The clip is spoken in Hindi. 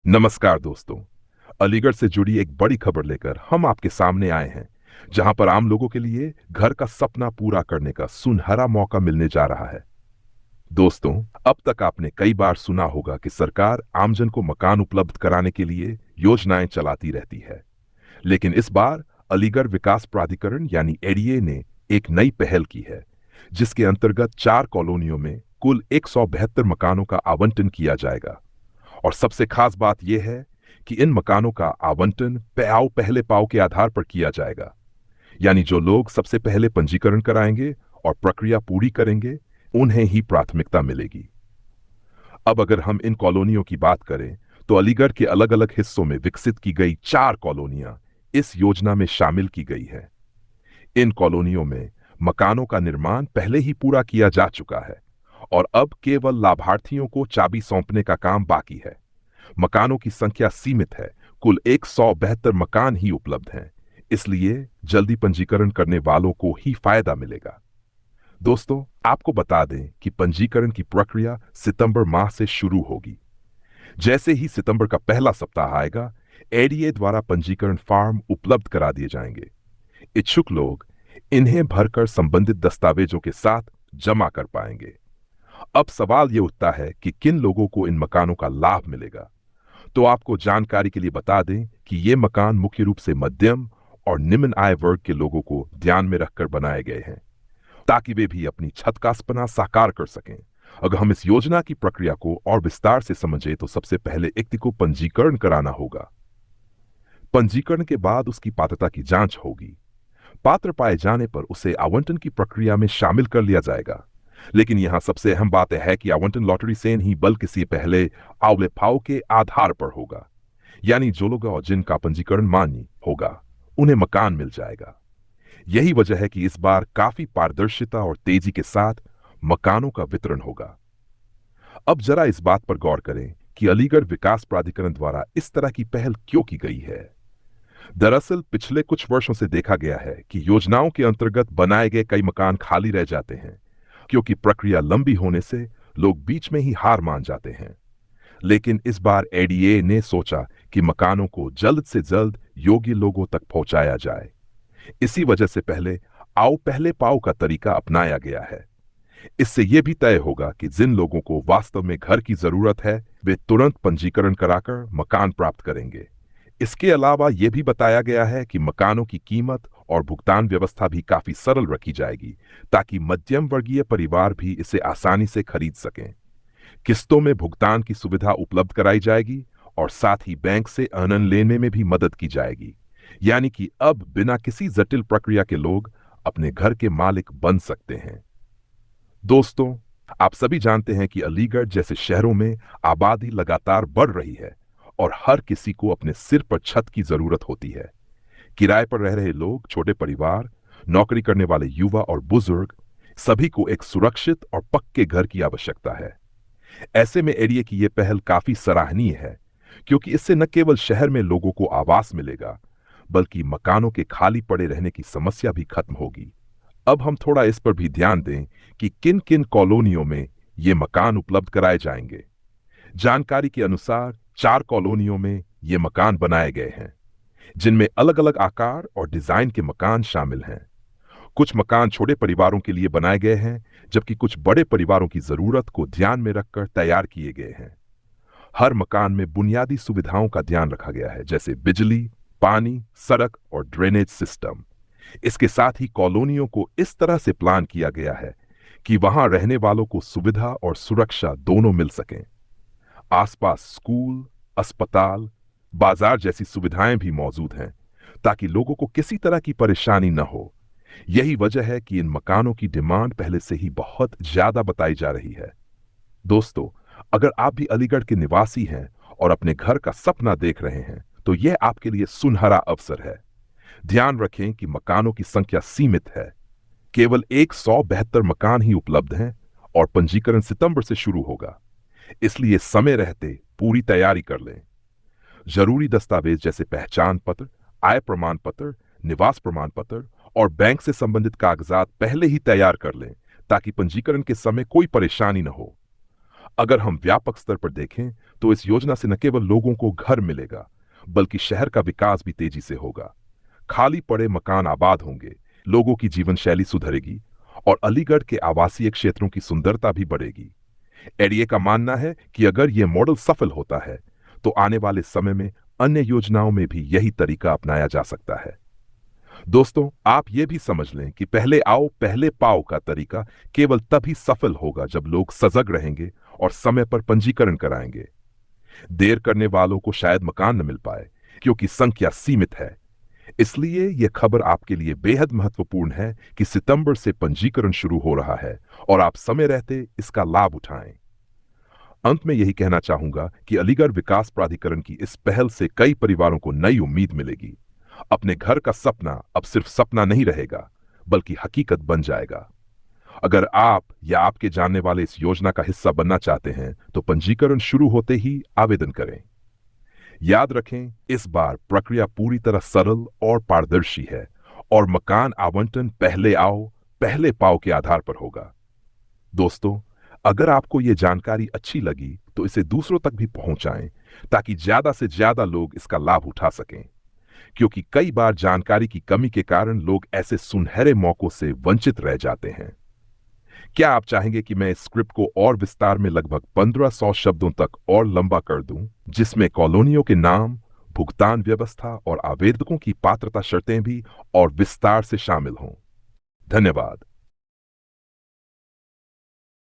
नमस्कार दोस्तों। अलीगढ़ से जुड़ी एक बड़ी खबर लेकर हम आपके सामने आए हैं, जहां पर आम लोगों के लिए घर का सपना पूरा करने का सुनहरा मौका मिलने जा रहा है। दोस्तों, अब तक आपने कई बार सुना होगा कि सरकार आमजन को मकान उपलब्ध कराने के लिए योजनाएं चलाती रहती है, लेकिन इस बार अलीगढ़ विकास प्राधिकरण यानी एडीए ने एक नई पहल की है, जिसके अंतर्गत 4 कॉलोनियों में कुल 172 मकानों का आवंटन किया जाएगा। और सबसे खास बात यह है कि इन मकानों का आवंटन प्याओ पहले पाओ के आधार पर किया जाएगा, यानी जो लोग सबसे पहले पंजीकरण कराएंगे और प्रक्रिया पूरी करेंगे, उन्हें ही प्राथमिकता मिलेगी। अब अगर हम इन कॉलोनियों की बात करें, तो अलीगढ़ के अलग अलग हिस्सों में विकसित की गई 4 कॉलोनियां इस योजना में शामिल की गई है। इन कॉलोनियों में मकानों का निर्माण पहले ही पूरा किया जा चुका है और अब केवल लाभार्थियों को चाबी सौंपने का काम बाकी है। मकानों की संख्या सीमित है, कुल 172 मकान ही उपलब्ध हैं, इसलिए जल्दी पंजीकरण करने वालों को ही फायदा मिलेगा। दोस्तों, आपको बता दें कि पंजीकरण की प्रक्रिया सितंबर माह से शुरू होगी। जैसे ही सितंबर का पहला सप्ताह आएगा, एडीए द्वारा पंजीकरण फॉर्म उपलब्ध करा दिए जाएंगे। इच्छुक लोग इन्हें भरकर संबंधित दस्तावेजों के साथ जमा कर पाएंगे। अब सवाल यह उठता है कि किन लोगों को इन मकानों का लाभ मिलेगा। तो आपको जानकारी के लिए बता दें कि ये मकान मुख्य रूप से मध्यम और निम्न आय वर्ग के लोगों को ध्यान में रखकर बनाए गए हैं, ताकि वे भी अपनी छत का सपना साकार कर सकें। अगर हम इस योजना की प्रक्रिया को और विस्तार से समझें, तो सबसे पहले व्यक्ति को पंजीकरण कराना होगा। पंजीकरण के बाद उसकी पात्रता की जांच होगी। पात्र पाए जाने पर उसे आवंटन की प्रक्रिया में शामिल कर लिया जाएगा। लेकिन यहां सबसे अहम बात है कि आवंटन लॉटरी से नहीं, बल्कि किसी पहले आवले फाव के आधार पर होगा। यानी जो लोग और जिनका पंजीकरण मान्य होगा, उन्हें मकान मिल जाएगा। यही वजह है कि इस बार काफी पारदर्शिता और तेजी के साथ मकानों का वितरण होगा। अब जरा इस बात पर गौर करें कि अलीगढ़ विकास प्राधिकरण द्वारा इस तरह की पहल क्यों की गई है। दरअसल पिछले कुछ वर्षों से देखा गया है कि योजनाओं के अंतर्गत बनाए गए कई मकान खाली रह जाते हैं, क्योंकि प्रक्रिया लंबी होने से लोग बीच में ही हार मान जाते हैं। लेकिन इस बार एडीए ने सोचा कि मकानों को जल्द से जल्द योग्य लोगों तक पहुंचाया जाए। इसी वजह से पहले आओ पहले पाओ का तरीका अपनाया गया है। इससे यह भी तय होगा कि जिन लोगों को वास्तव में घर की जरूरत है, वे तुरंत पंजीकरण कराकर मकान प्राप्त करेंगे। इसके अलावा यह भी बताया गया है कि मकानों की कीमत और भुगतान व्यवस्था भी काफी सरल रखी जाएगी, ताकि मध्यम वर्गीय परिवार भी इसे आसानी से खरीद सकें। किस्तों में भुगतान की सुविधा उपलब्ध कराई जाएगी और साथ ही बैंक से आनन लेने में भी मदद की जाएगी। यानी कि अब बिना किसी जटिल प्रक्रिया के लोग अपने घर के मालिक बन सकते हैं। दोस्तों, आप सभी जानते हैं कि अलीगढ़ जैसे शहरों में आबादी लगातार बढ़ रही है और हर किसी को अपने सिर पर छत की जरूरत होती है। किराए पर रह रहे लोग, छोटे परिवार, नौकरी करने वाले युवा और बुजुर्ग, सभी को एक सुरक्षित और पक्के घर की आवश्यकता है। ऐसे में एडीए की यह पहल काफी सराहनीय है, क्योंकि इससे न केवल शहर में लोगों को आवास मिलेगा, बल्कि मकानों के खाली पड़े रहने की समस्या भी खत्म होगी। अब हम थोड़ा इस पर भी ध्यान दें कि किन किन कॉलोनियों में ये मकान उपलब्ध कराए जाएंगे। जानकारी के अनुसार 4 कॉलोनियों में ये मकान बनाए गए हैं, जिनमें अलग अलग आकार और डिजाइन के मकान शामिल हैं। कुछ मकान छोटे परिवारों के लिए बनाए गए हैं, जबकि कुछ बड़े परिवारों की जरूरत को ध्यान में रखकर तैयार किए गए हैं। हर मकान में बुनियादी सुविधाओं का ध्यान रखा गया है, जैसे बिजली, पानी, सड़क और ड्रेनेज सिस्टम। इसके साथ ही कॉलोनियों को इस तरह से प्लान किया गया है कि वहां रहने वालों को सुविधा और सुरक्षा दोनों मिल सकें। आसपास स्कूल, अस्पताल, बाजार जैसी सुविधाएं भी मौजूद हैं, ताकि लोगों को किसी तरह की परेशानी न हो। यही वजह है कि इन मकानों की डिमांड पहले से ही बहुत ज्यादा बताई जा रही है। दोस्तों, अगर आप भी अलीगढ़ के निवासी हैं और अपने घर का सपना देख रहे हैं, तो यह आपके लिए सुनहरा अवसर है। ध्यान रखें कि मकानों की संख्या सीमित है, केवल 172 मकान ही उपलब्ध हैं और पंजीकरण सितंबर से शुरू होगा। इसलिए समय रहते पूरी तैयारी कर लें। जरूरी दस्तावेज जैसे पहचान पत्र, आय प्रमाण पत्र, निवास प्रमाण पत्र और बैंक से संबंधित कागजात पहले ही तैयार कर लें, ताकि पंजीकरण के समय कोई परेशानी न हो। अगर हम व्यापक स्तर पर देखें, तो इस योजना से न केवल लोगों को घर मिलेगा, बल्कि शहर का विकास भी तेजी से होगा। खाली पड़े मकान आबाद होंगे, लोगों की जीवन शैली सुधरेगी और अलीगढ़ के आवासीय क्षेत्रों की सुंदरता भी बढ़ेगी। एडीए का मानना है कि अगर यह मॉडल सफल होता है तो आने वाले समय में अन्य योजनाओं में भी यही तरीका अपनाया जा सकता है। दोस्तों, आप ये भी समझ लें कि पहले आओ पहले पाओ का तरीका केवल तभी सफल होगा जब लोग सजग रहेंगे और समय पर पंजीकरण कराएंगे। देर करने वालों को शायद मकान न मिल पाए क्योंकि संख्या सीमित है। इसलिए यह खबर आपके लिए बेहद महत्वपूर्ण है कि सितंबर से पंजीकरण शुरू हो रहा है और आप समय रहते इसका लाभ उठाएं। अंत में यही कहना चाहूंगा कि अलीगढ़ विकास प्राधिकरण की इस पहल से कई परिवारों को नई उम्मीद मिलेगी। अपने घर का सपना अब सिर्फ सपना नहीं रहेगा, बल्कि हकीकत बन जाएगा। अगर आप या आपके जानने वाले इस योजना का हिस्सा बनना चाहते हैं तो पंजीकरण शुरू होते ही आवेदन करें। याद रखें, इस बार प्रक्रिया पूरी तरह सरल और पारदर्शी है और मकान आवंटन पहले आओ पहले पाओ के आधार पर होगा। दोस्तों, अगर आपको यह जानकारी अच्छी लगी तो इसे दूसरों तक भी पहुंचाएं ताकि ज्यादा से ज्यादा लोग इसका लाभ उठा सकें, क्योंकि कई बार जानकारी की कमी के कारण लोग ऐसे सुनहरे मौकों से वंचित रह जाते हैं। क्या आप चाहेंगे कि मैं इस स्क्रिप्ट को और विस्तार में लगभग 1500 शब्दों तक और लंबा कर दूं, जिसमें कॉलोनियों के नाम, भुगतान व्यवस्था और आवेदकों की पात्रता शर्तें भी और विस्तार से शामिल हों? धन्यवाद।